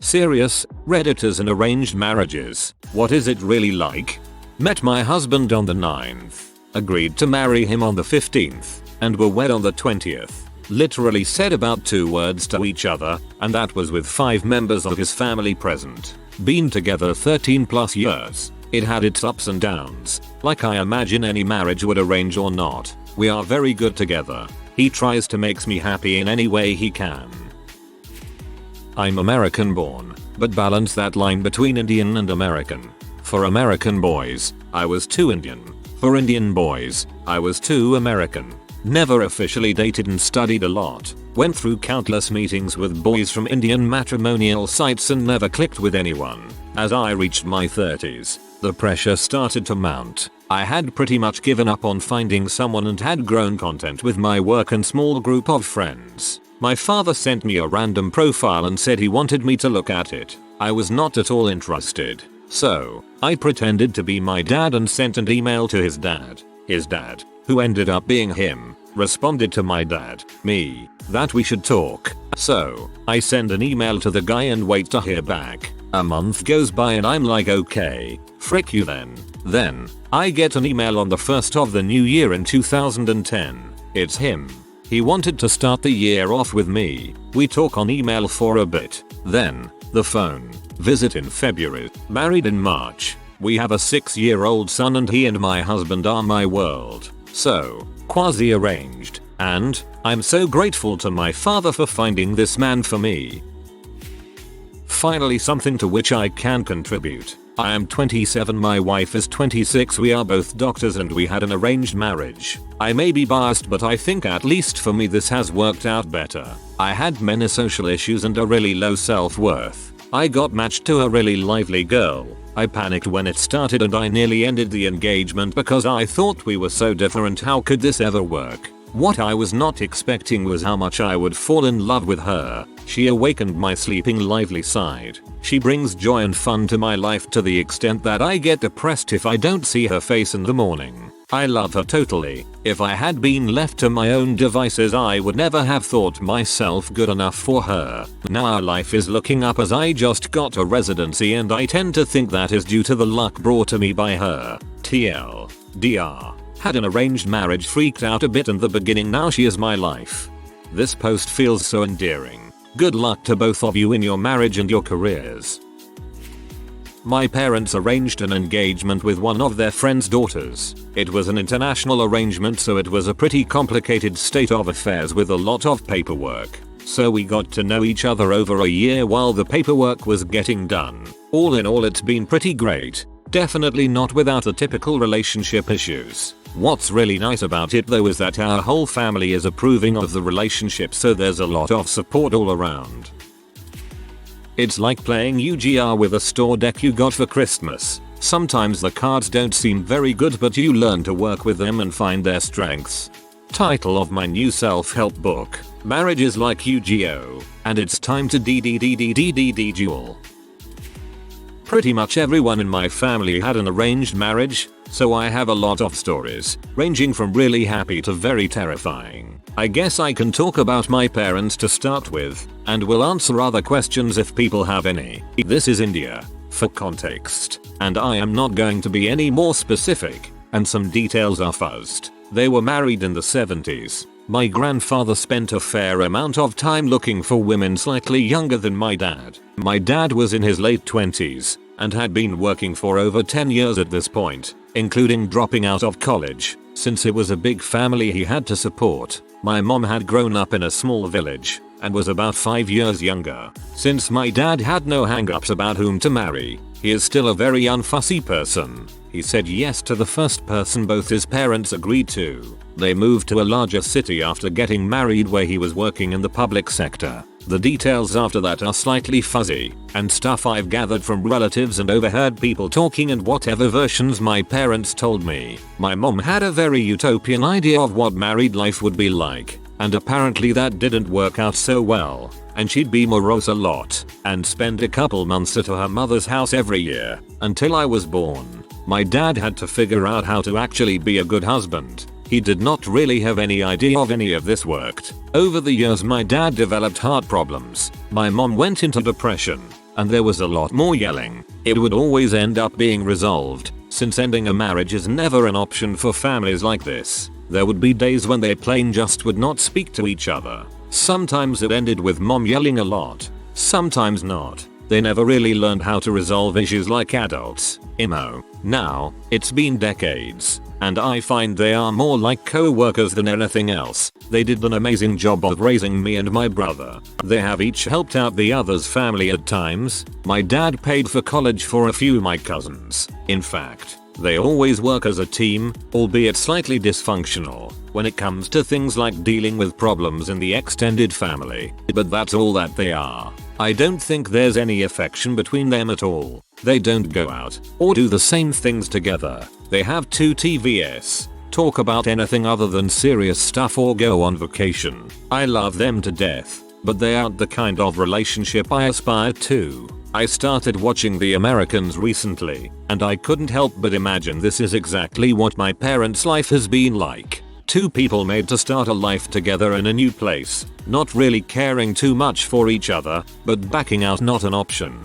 Serious, Redditors and arranged marriages. What is it really like? Met my husband on the 9th. Agreed to marry him on the 15th. And were wed on the 20th. Literally said about 2 words to each other, and that was with 5 members of his family present. Been together 13 plus years. It had its ups and downs, like I imagine any marriage would, arrange or not. We are very good together. He tries to make me happy in any way he can. I'm American born, but balance that line between Indian and American. For American boys, I was too Indian. For Indian boys, I was too American. Never officially dated and studied a lot. Went through countless meetings with boys from Indian matrimonial sites and never clicked with anyone. As I reached my 30s, the pressure started to mount. I had pretty much given up on finding someone and had grown content with my work and small group of friends. My father sent me a random profile and said he wanted me to look at it. I was not at all interested. So, I pretended to be my dad and sent an email to his dad. His dad, who ended up being him, responded to my dad, me, that we should talk. So, I send an email to the guy and wait to hear back. A month goes by and I'm like, okay, frick you then. Then, I get an email on the 1st of the new year in 2010. It's him. He wanted to start the year off with me. We talk on email for a bit. Then, the phone. Visit in February. Married in March. We have a 6-year-old son and he and my husband are my world. So, quasi-arranged. And, I'm so grateful to my father for finding this man for me. Finally, something to which I can contribute. I am 27, my wife is 26, we are both doctors and we had an arranged marriage. I may be biased but I think at least for me this has worked out better. I had many social issues and a really low self-worth. I got matched to a really lively girl. I panicked when it started and I nearly ended the engagement because I thought we were so different, how could this ever work? What I was not expecting was how much I would fall in love with her. She awakened my sleeping lively side. She brings joy and fun to my life to the extent that I get depressed if I don't see her face in the morning. I love her totally. If I had been left to my own devices I would never have thought myself good enough for her. Now our life is looking up as I just got a residency and I tend to think that is due to the luck brought to me by her. TLDR. Had an arranged marriage, freaked out a bit in the beginning, now she is my life. This post feels so endearing. Good luck to both of you in your marriage and your careers. My parents arranged an engagement with one of their friend's daughters. It was an international arrangement, so it was a pretty complicated state of affairs with a lot of paperwork. So we got to know each other over a year while the paperwork was getting done. All in all, it's been pretty great. Definitely not without the typical relationship issues. What's really nice about it though is that our whole family is approving of the relationship, so there's a lot of support all around. It's like playing UGR with a store deck you got for Christmas. Sometimes the cards don't seem very good but you learn to work with them and find their strengths. Title of my new self-help book, Marriage is like UGO, and it's time to duel. Pretty much everyone in my family had an arranged marriage, so I have a lot of stories, ranging from really happy to very terrifying. I guess I can talk about my parents to start with, and will answer other questions if people have any. This is India, for context, and I am not going to be any more specific, and some details are fuzzed. They were married in the 70s. My grandfather spent a fair amount of time looking for women slightly younger than my dad. My dad was in his late 20s and had been working for over 10 years at this point, including dropping out of college. Since it was a big family he had to support, my mom had grown up in a small village and was about 5 years younger. Since my dad had no hang-ups about whom to marry, he is still a very unfussy person. He said yes to the first person both his parents agreed to. They moved to a larger city after getting married where he was working in the public sector. The details after that are slightly fuzzy, and stuff I've gathered from relatives and overheard people talking and whatever versions my parents told me. My mom had a very utopian idea of what married life would be like, and apparently that didn't work out so well, and she'd be morose a lot, and spend a couple months at her mother's house every year, until I was born. My dad had to figure out how to actually be a good husband. He did not really have any idea of any of this worked. Over the years my dad developed heart problems. My mom went into depression. and there was a lot more yelling. It would always end up being resolved, since ending a marriage is never an option for families like this. There would be days when they plain just would not speak to each other. Sometimes it ended with mom yelling a lot, sometimes not. They never really learned how to resolve issues like adults. Now, it's been decades, and I find they are more like co-workers than anything else. They did an amazing job of raising me and my brother. They have each helped out the other's family at times. My dad paid for college for a few of my cousins. In fact, they always work as a team, albeit slightly dysfunctional, when it comes to things like dealing with problems in the extended family. But that's all that they are. I don't think there's any affection between them at all. They don't go out or do the same things together. They have 2 TVs, talk about anything other than serious stuff or go on vacation. I love them to death, but they aren't the kind of relationship I aspire to. I started watching The Americans recently, and I couldn't help but imagine this is exactly what my parents' life has been like. 2 people made to start a life together in a new place, not really caring too much for each other, but backing out not an option.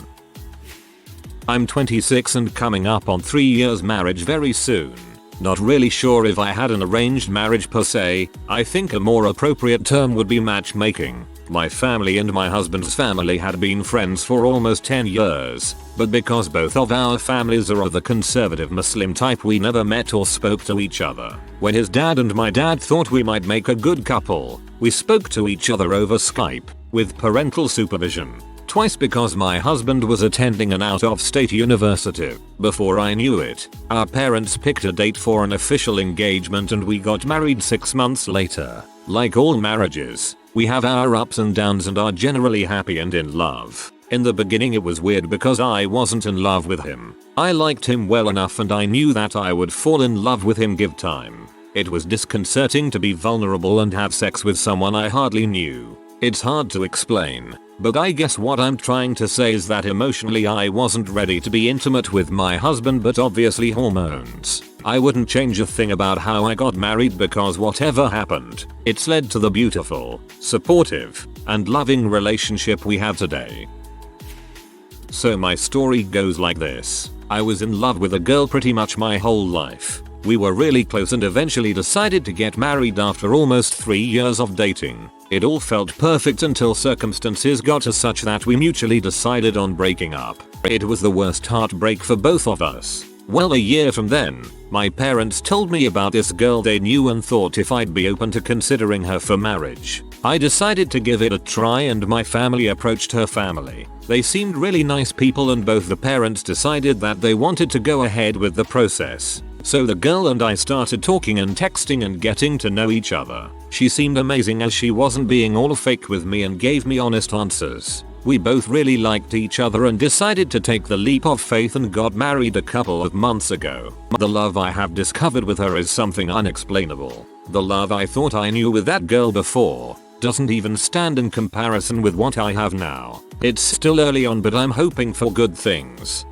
I'm 26 and coming up on 3 years marriage very soon. Not really sure if I had an arranged marriage per se. I think a more appropriate term would be matchmaking. My family and my husband's family had been friends for almost 10 years, but because both of our families are of the conservative Muslim type, we never met or spoke to each other. When his dad and my dad thought we might make a good couple, we spoke to each other over Skype, with parental supervision. Twice because my husband was attending an out-of-state university. Before I knew it, our parents picked a date for an official engagement and we got married 6 months later. Like all marriages, we have our ups and downs and are generally happy and in love. In the beginning it was weird because I wasn't in love with him. I liked him well enough and I knew that I would fall in love with him give time. It was disconcerting to be vulnerable and have sex with someone I hardly knew. It's hard to explain, but I guess what I'm trying to say is that emotionally I wasn't ready to be intimate with my husband, but obviously hormones. I wouldn't change a thing about how I got married because whatever happened, it's led to the beautiful, supportive, and loving relationship we have today. So my story goes like this. I was in love with a girl pretty much my whole life. We were really close and eventually decided to get married after almost 3 years of dating. It all felt perfect until circumstances got us such that we mutually decided on breaking up. It was the worst heartbreak for both of us. Well, a year from then, my parents told me about this girl they knew and thought if I'd be open to considering her for marriage. I decided to give it a try and my family approached her family. They seemed really nice people and both the parents decided that they wanted to go ahead with the process. So the girl and I started talking and texting and getting to know each other. She seemed amazing as she wasn't being all fake with me and gave me honest answers. We both really liked each other and decided to take the leap of faith and got married a couple of months ago. The love I have discovered with her is something unexplainable. The love I thought I knew with that girl before doesn't even stand in comparison with what I have now. It's still early on, but I'm hoping for good things.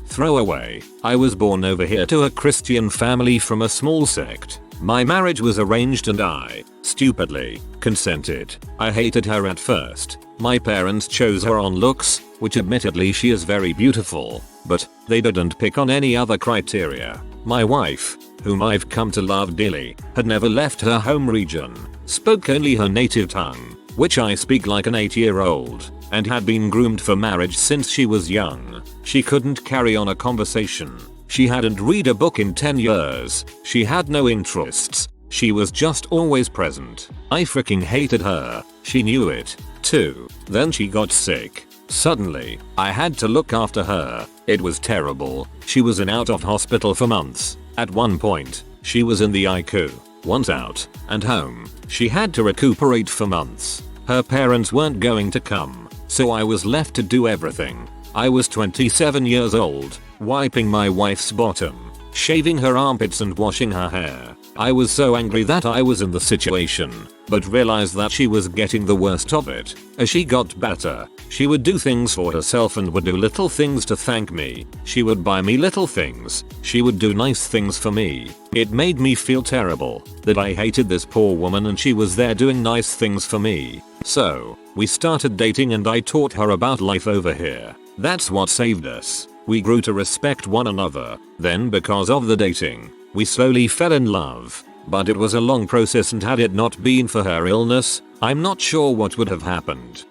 Throwaway. I was born over here to a Christian family from a small sect. My marriage was arranged and I, stupidly, consented. I hated her at first. My parents chose her on looks, which admittedly she is very beautiful, but they didn't pick on any other criteria. My wife, whom I've come to love dearly, had never left her home region, spoke only her native tongue, which I speak like an 8-year-old, and had been groomed for marriage since she was young. She couldn't carry on a conversation. She hadn't read a book in 10 years. She had no interests. She was just always present. I freaking hated her. She knew it, too. Then she got sick. Suddenly, I had to look after her. It was terrible. She was in out of hospital for months. At one point, she was in the ICU. Once out and home, she had to recuperate for months. Her parents weren't going to come, so I was left to do everything. I was 27 years old, wiping my wife's bottom, shaving her armpits and washing her hair. I was so angry that I was in the situation, but realized that she was getting the worst of it. As she got better, She would do things for herself and would do little things to thank me. She would buy me little things. She would do nice things for me. It made me feel terrible that I hated this poor woman and she was there doing nice things for me. So, we started dating and I taught her about life over here. That's what saved us. We grew to respect one another. Then because of the dating, we slowly fell in love. But it was a long process and had it not been for her illness, I'm not sure what would have happened.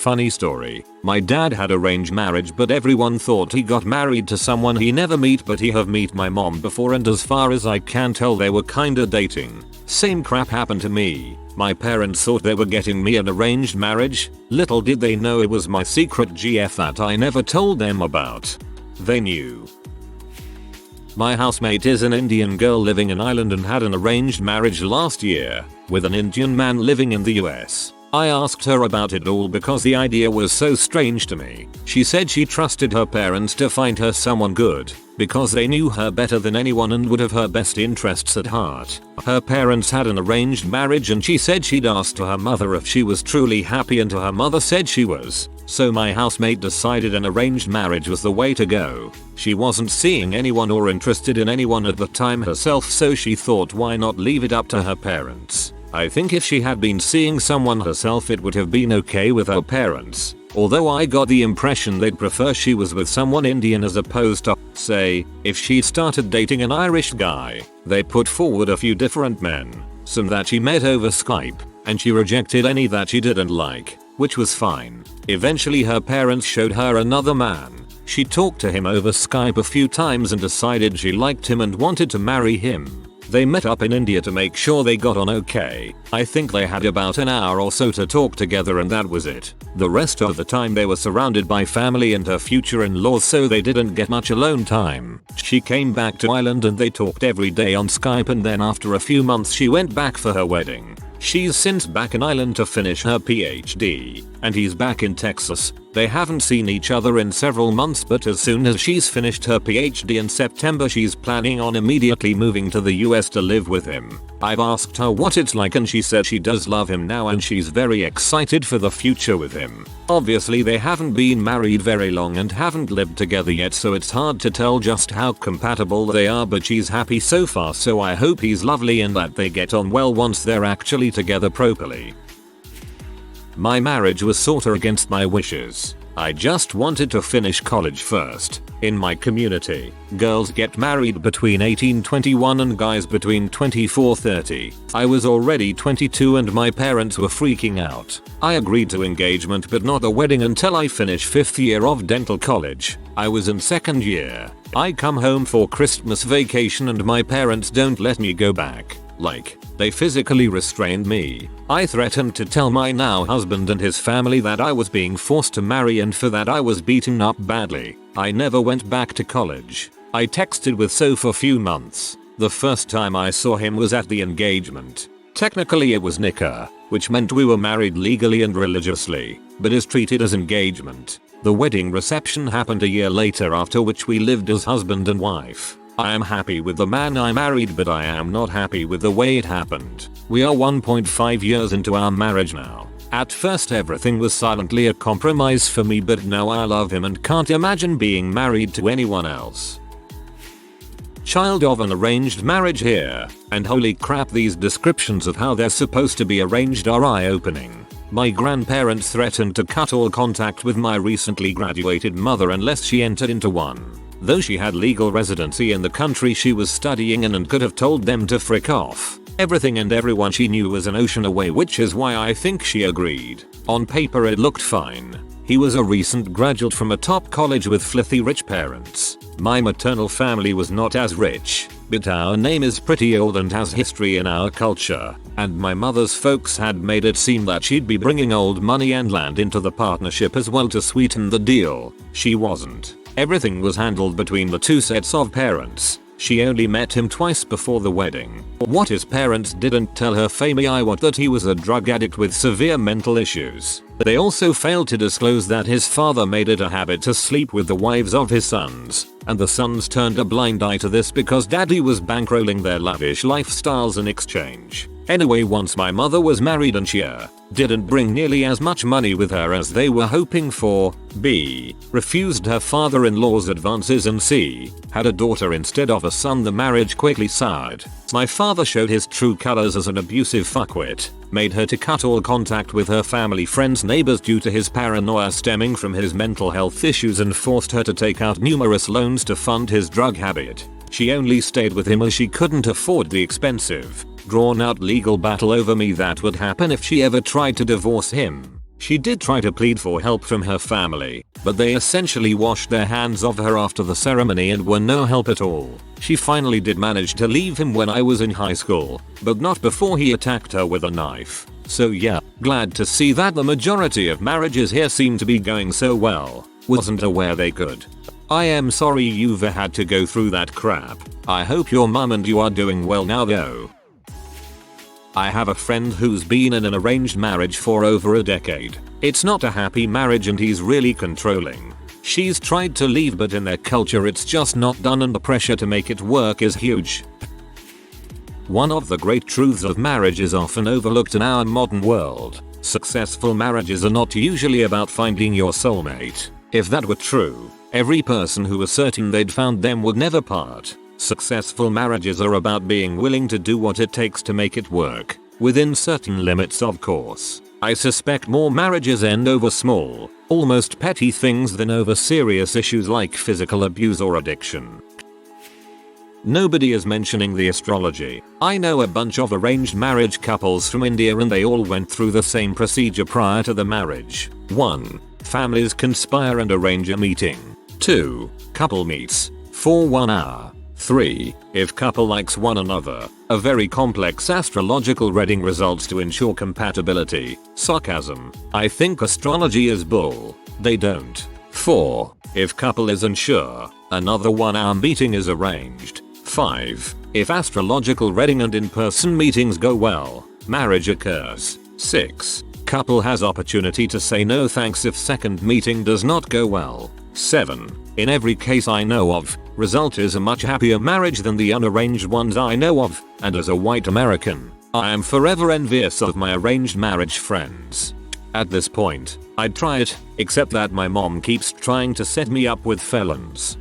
Funny story. My dad had arranged marriage but everyone thought he got married to someone he never meet, but he have met my mom before and as far as I can tell they were kinda dating. Same crap happened to me. My parents thought they were getting me an arranged marriage. Little did they know it was my secret GF that I never told them about. They knew. My housemate is an Indian girl living in Ireland and had an arranged marriage last year with an Indian man living in the US. I asked her about it all because the idea was so strange to me. She said she trusted her parents to find her someone good because they knew her better than anyone and would have her best interests at heart. Her parents had an arranged marriage and she said she'd asked her mother if she was truly happy and her mother said she was. So my housemate decided an arranged marriage was the way to go. She wasn't seeing anyone or interested in anyone at the time herself, so she thought why not leave it up to her parents. I think if she had been seeing someone herself it would have been okay with her parents. Although I got the impression they'd prefer she was with someone Indian as opposed to, say, if she started dating an Irish guy. They put forward a few different men, some that she met over Skype, and she rejected any that she didn't like, which was fine. Eventually her parents showed her another man. She talked to him over Skype a few times and decided she liked him and wanted to marry him. They met up in India to make sure they got on okay. I think they had about an hour or so to talk together and that was it. The rest of the time they were surrounded by family and her future in-laws, so they didn't get much alone time. She came back to Ireland and they talked every day on Skype, and then after a few months she went back for her wedding. She's since back in Ireland to finish her PhD, and he's back in Texas. They haven't seen each other in several months, but as soon as she's finished her PhD in September she's planning on immediately moving to the US to live with him. I've asked her what it's like and she said she does love him now and she's very excited for the future with him. Obviously they haven't been married very long and haven't lived together yet, so it's hard to tell just how compatible they are, but she's happy so far, so I hope he's lovely and that they get on well once they're actually together properly. My marriage was sorta against my wishes. I just wanted to finish college first. In my community, girls get married between 18-21 and guys between 24-30. I was already 22 and my parents were freaking out. I agreed to engagement but not a wedding until I finished 5th year of dental college. I was in 2nd year. I come home for Christmas vacation and my parents don't let me go back. Like, they physically restrained me. I threatened to tell my now husband and his family that I was being forced to marry, and for that I was beaten up badly. I never went back to college. I texted with So for few months. The first time I saw him was at the engagement. Technically it was nikah, which meant we were married legally and religiously, but is treated as engagement. The wedding reception happened a year later, after which we lived as husband and wife. I am happy with the man I married, but I am not happy with the way it happened. We are 1.5 years into our marriage now. At first everything was silently a compromise for me, but now I love him and can't imagine being married to anyone else. Child of an arranged marriage here, and holy crap, these descriptions of how they're supposed to be arranged are eye-opening. My grandparents threatened to cut all contact with my recently graduated mother unless she entered into one. Though she had legal residency in the country she was studying in and could have told them to frick off. Everything and everyone she knew was an ocean away, which is why I think she agreed. On paper it looked fine. He was a recent graduate from a top college with filthy rich parents. My maternal family was not as rich, but our name is pretty old and has history in our culture, and my mother's folks had made it seem that she'd be bringing old money and land into the partnership as well to sweeten the deal. She wasn't. Everything was handled between the two sets of parents. She only met him twice before the wedding. What his parents didn't tell her was that he was a drug addict with severe mental issues. They also failed to disclose that his father made it a habit to sleep with the wives of his sons, and the sons turned a blind eye to this because daddy was bankrolling their lavish lifestyles in exchange. Anyway, once my mother was married and she didn't bring nearly as much money with her as they were hoping for, B, refused her father-in-law's advances, and C, had a daughter instead of a son, the marriage quickly soured. My father showed his true colors as an abusive fuckwit, made her to cut all contact with her family, friends, neighbors due to his paranoia stemming from his mental health issues, and forced her to take out numerous loans to fund his drug habit. She only stayed with him as she couldn't afford the expensive, drawn-out legal battle over me that would happen if she ever tried to divorce him. She did try to plead for help from her family, but they essentially washed their hands of her after the ceremony and were no help at all. She finally did manage to leave him when I was in high school, but not before he attacked her with a knife. So yeah, glad to see that the majority of marriages here seem to be going so well. Wasn't aware they could. I am sorry you've had to go through that crap. I hope your mum and you are doing well now though. I have a friend who's been in an arranged marriage for over a decade. It's not a happy marriage and he's really controlling. She's tried to leave, but in their culture it's just not done and the pressure to make it work is huge. One of the great truths of marriage is often overlooked in our modern world. Successful marriages are not usually about finding your soulmate. If that were true, every person who was certain they'd found them would never part. Successful marriages are about being willing to do what it takes to make it work, within certain limits of course. I suspect more marriages end over small, almost petty things than over serious issues like physical abuse or addiction. Nobody is mentioning the astrology. I know a bunch of arranged marriage couples from India and they all went through the same procedure prior to the marriage. 1. Families conspire and arrange a meeting. 2. Couple meets for 1 hour. 3. If couple likes one another, a very complex astrological reading results to ensure compatibility. Sarcasm. I think astrology is bull. They don't. 4. If couple is unsure, another 1 hour meeting is arranged. 5. If astrological reading and in-person meetings go well, marriage occurs. 6. Couple has opportunity to say no thanks if second meeting does not go well. 7. In every case I know of, result is a much happier marriage than the unarranged ones I know of, and as a white American, I am forever envious of my arranged marriage friends. At this point, I'd try it, except that my mom keeps trying to set me up with felons.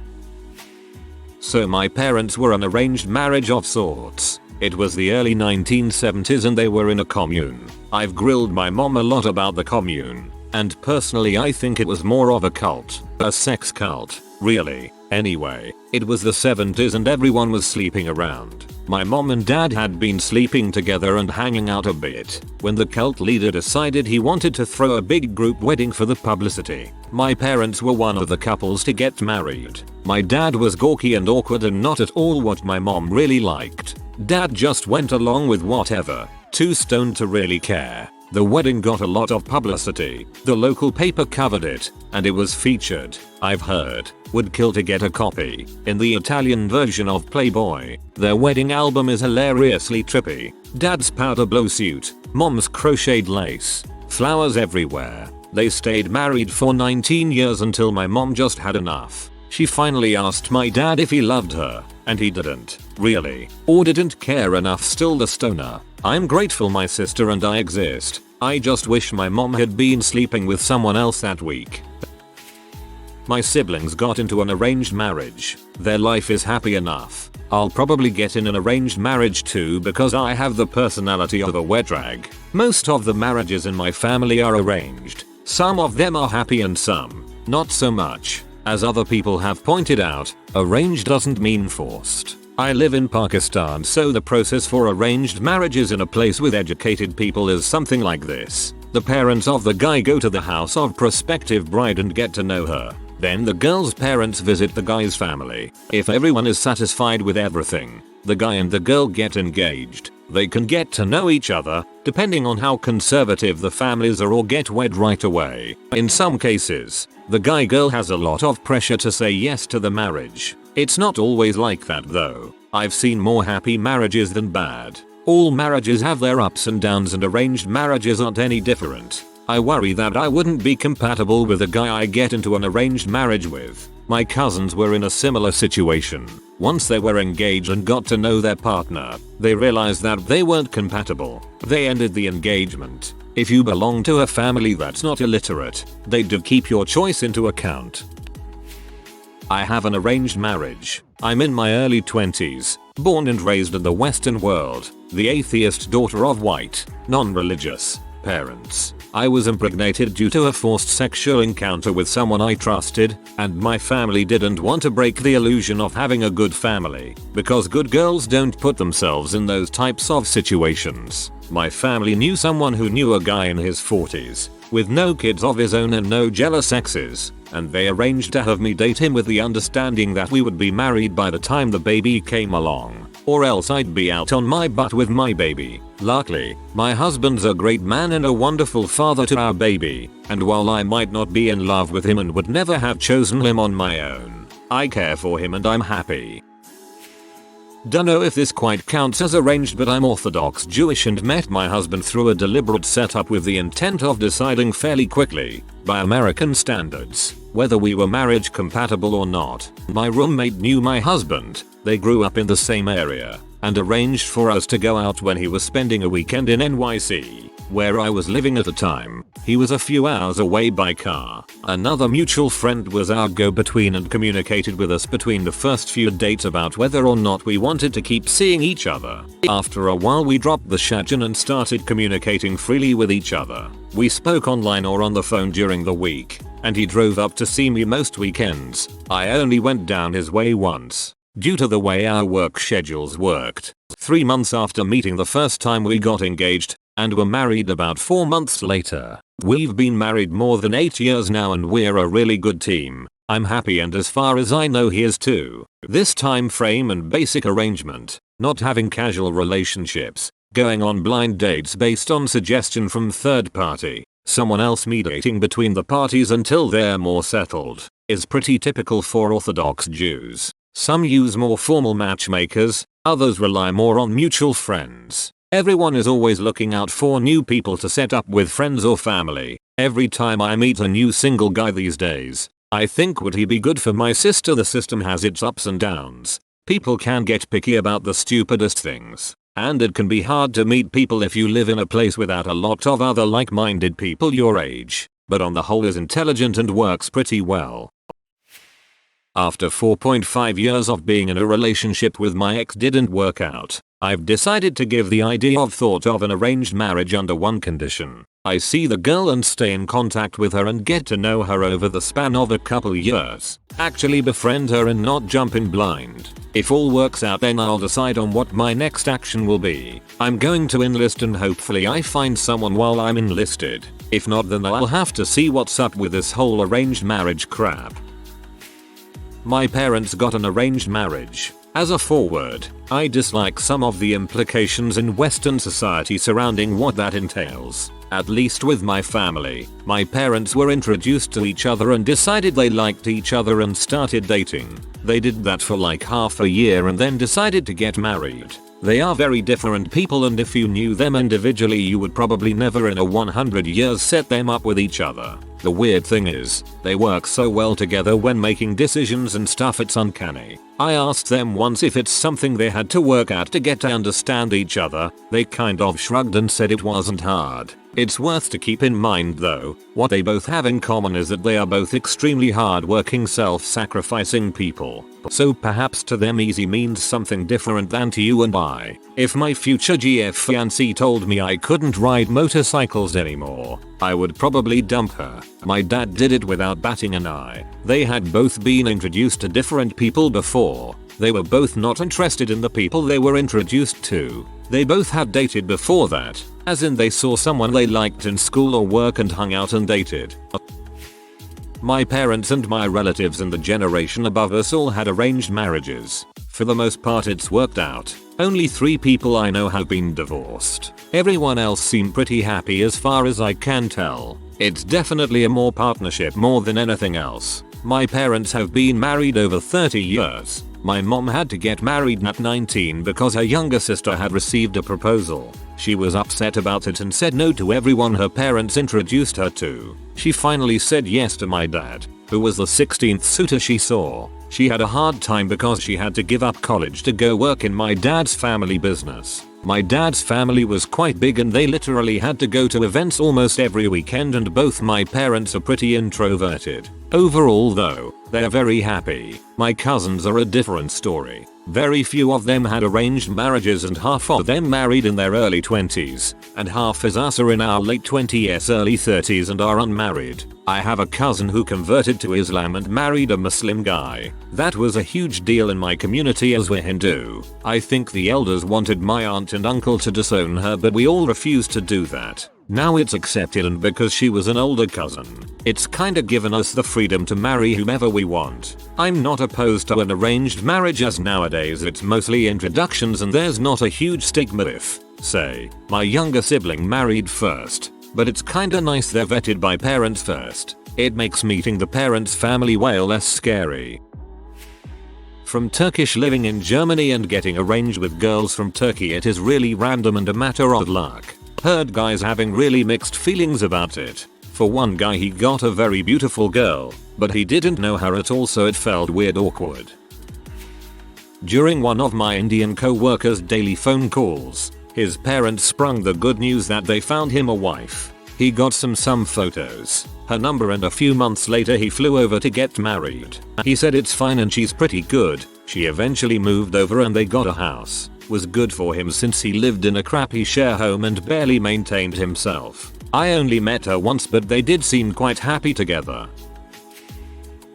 So my parents were an arranged marriage of sorts. It was the early 1970s and they were in a commune. I've grilled my mom a lot about the commune, and personally I think it was more of a cult, a sex cult, really. Anyway, it was the 70s and everyone was sleeping around. My mom and dad had been sleeping together and hanging out a bit when the cult leader decided he wanted to throw a big group wedding for the publicity. My parents were one of the couples to get married. My dad was gawky and awkward and not at all what my mom really liked. Dad just went along with whatever, too stoned to really care. The wedding got a lot of publicity. The local paper covered it, and it was featured, I've heard, would kill to get a copy, in the Italian version of Playboy. Their wedding album is hilariously trippy. Dad's powder blow suit, mom's crocheted lace, flowers everywhere. They stayed married for 19 years until my mom just had enough. She finally asked my dad if he loved her, and he didn't, really, or didn't care enough. Still the stoner. I'm grateful my sister and I exist. I just wish my mom had been sleeping with someone else that week. My siblings got into an arranged marriage. Their life is happy enough. I'll probably get in an arranged marriage too because I have the personality of a wet rag. Most of the marriages in my family are arranged. Some of them are happy and some, not so much. As other people have pointed out, arranged doesn't mean forced. I live in Pakistan, so the process for arranged marriages in a place with educated people is something like this. The parents of the guy go to the house of prospective bride and get to know her. Then the girl's parents visit the guy's family. If everyone is satisfied with everything, the guy and the girl get engaged. They can get to know each other, depending on how conservative the families are, or get wed right away. In some cases, the guy-girl has a lot of pressure to say yes to the marriage. It's not always like that though. I've seen more happy marriages than bad. All marriages have their ups and downs and arranged marriages aren't any different. I worry that I wouldn't be compatible with a guy I get into an arranged marriage with. My cousins were in a similar situation. Once they were engaged and got to know their partner, they realized that they weren't compatible. They ended the engagement. If you belong to a family that's not illiterate, they do keep your choice into account. I have an arranged marriage. I'm in my early 20s, born and raised in the Western world, the atheist daughter of white, non-religious parents. I was impregnated due to a forced sexual encounter with someone I trusted, and my family didn't want to break the illusion of having a good family, because good girls don't put themselves in those types of situations. My family knew someone who knew a guy in his 40s, with no kids of his own and no jealous exes, and they arranged to have me date him with the understanding that we would be married by the time the baby came along, or else I'd be out on my butt with my baby. Luckily, my husband's a great man and a wonderful father to our baby, and while I might not be in love with him and would never have chosen him on my own, I care for him and I'm happy. Dunno if this quite counts as arranged, but I'm Orthodox Jewish and met my husband through a deliberate setup with the intent of deciding fairly quickly, by American standards, whether we were marriage compatible or not. My roommate knew my husband, they grew up in the same area, and arranged for us to go out when he was spending a weekend in NYC, where I was living at the time. He was a few hours away by car. Another mutual friend was our go-between and communicated with us between the first few dates about whether or not we wanted to keep seeing each other. After a while we dropped the shotgun and started communicating freely with each other. We spoke online or on the phone during the week, and he drove up to see me most weekends. I only went down his way once, due to the way our work schedules worked. 3 months after meeting the first time we got engaged, and were married about 4 months later. We've been married more than 8 years now and we're a really good team. I'm happy and as far as I know he is too. This time frame and basic arrangement, not having casual relationships, going on blind dates based on suggestion from third party, someone else mediating between the parties until they're more settled, is pretty typical for Orthodox Jews. Some use more formal matchmakers, others rely more on mutual friends. Everyone is always looking out for new people to set up with friends or family. Every time I meet a new single guy these days, I think, would he be good for my sister? The system has its ups and downs. People can get picky about the stupidest things, and it can be hard to meet people if you live in a place without a lot of other like-minded people your age, but on the whole is intelligent and works pretty well. After 4.5 years of being in a relationship with my ex didn't work out, I've decided to give the idea of thought of an arranged marriage under one condition. I see the girl and stay in contact with her and get to know her over the span of a couple years. Actually befriend her and not jump in blind. If all works out, then I'll decide on what my next action will be. I'm going to enlist and hopefully I find someone while I'm enlisted. If not, then I'll have to see what's up with this whole arranged marriage crap. My parents got an arranged marriage. As a forward, I dislike some of the implications in Western society surrounding what that entails. At least with my family, my parents were introduced to each other and decided they liked each other and started dating. They did that for like half a year and then decided to get married. They are very different people, and if you knew them individually you would probably never in a 100 years set them up with each other. The weird thing is, they work so well together when making decisions and stuff, it's uncanny. I asked them once if it's something they had to work at to get to understand each other. They kind of shrugged and said it wasn't hard. It's worth to keep in mind though, what they both have in common is that they are both extremely hard-working, self-sacrificing people. So perhaps to them easy means something different than to you and I. If my future GF fiancée told me I couldn't ride motorcycles anymore, I would probably dump her. My dad did it without batting an eye. They had both been introduced to different people before. They were both not interested in the people they were introduced to. They both had dated before that, as in they saw someone they liked in school or work and hung out and dated. My parents and my relatives and the generation above us all had arranged marriages. For the most part it's worked out. Only 3 people I know have been divorced. Everyone else seemed pretty happy as far as I can tell. It's definitely a more partnership more than anything else. My parents have been married over 30 years. My mom had to get married at 19 because her younger sister had received a proposal. She was upset about it and said no to everyone her parents introduced her to. She finally said yes to my dad. who was the 16th suitor she saw. She had a hard time because she had to give up college to go work in my dad's family business. My dad's family was quite big and they literally had to go to events almost every weekend, and both my parents are pretty introverted. Overall though, they're very happy. My cousins are a different story. Very few of them had arranged marriages and half of them married in their early 20s, and half as us are in our late 20s early 30s and are unmarried. I have a cousin who converted to Islam and married a Muslim guy. That was a huge deal in my community as we're Hindu. I think the elders wanted my aunt and uncle to disown her, but we all refused to do that. Now it's accepted, and because she was an older cousin, it's kinda given us the freedom to marry whomever we want. I'm not opposed to an arranged marriage, as nowadays it's mostly introductions and there's not a huge stigma if, say, my younger sibling married first. But it's kinda nice they're vetted by parents first. It makes meeting the parents' family way less scary. From Turkish living in Germany and getting arranged with girls from Turkey, it is really random and a matter of luck. Heard guys having really mixed feelings about it. For one guy, he got a very beautiful girl, but he didn't know her at all, so it felt weird awkward. During one of my Indian co-workers' daily phone calls, his parents sprung the good news that they found him a wife. He got some photos, her number, and a few months later he flew over to get married. He said it's fine and she's pretty good. She eventually moved over and they got a house. Was good for him since he lived in a crappy share home and barely maintained himself. I only met her once, but they did seem quite happy together.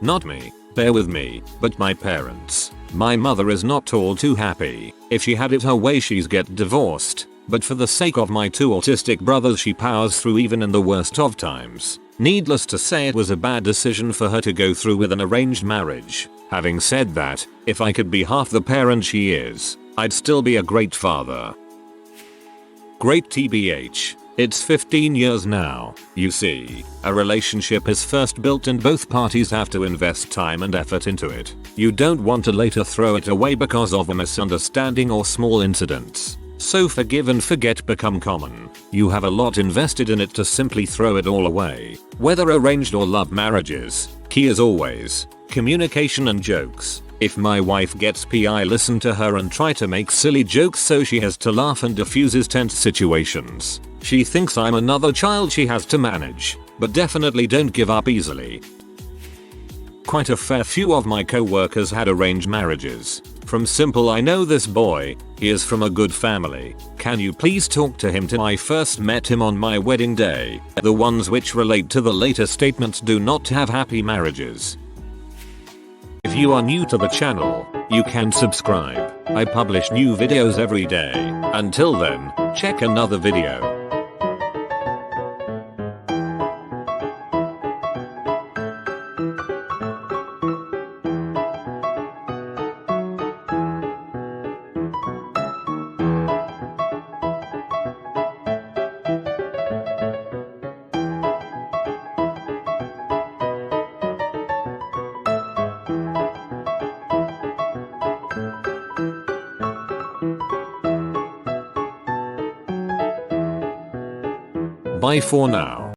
Not me, bear with me, but my parents. My mother is not all too happy. If she had it her way she'd get divorced, but for the sake of my two autistic brothers she powers through even in the worst of times. Needless to say, it was a bad decision for her to go through with an arranged marriage. Having said that, if I could be half the parent she is, I'd still be a great father. Great TBH. It's 15 years now. You see, a relationship is first built and both parties have to invest time and effort into it. You don't want to later throw it away because of a misunderstanding or small incidents. So forgive and forget become common. You have a lot invested in it to simply throw it all away. Whether arranged or love marriages, key as always, communication and jokes. If my wife gets pissed, I listen to her and try to make silly jokes so she has to laugh and diffuses tense situations. She thinks I'm another child she has to manage, but definitely don't give up easily. Quite a fair few of my co-workers had arranged marriages. From simple "I know this boy, he is from a good family, can you please talk to him" to "I first met him on my wedding day." The ones which relate to the later statements do not have happy marriages. If you are new to the channel, you can subscribe. I publish new videos every day. Until then, check another video. Bye for now.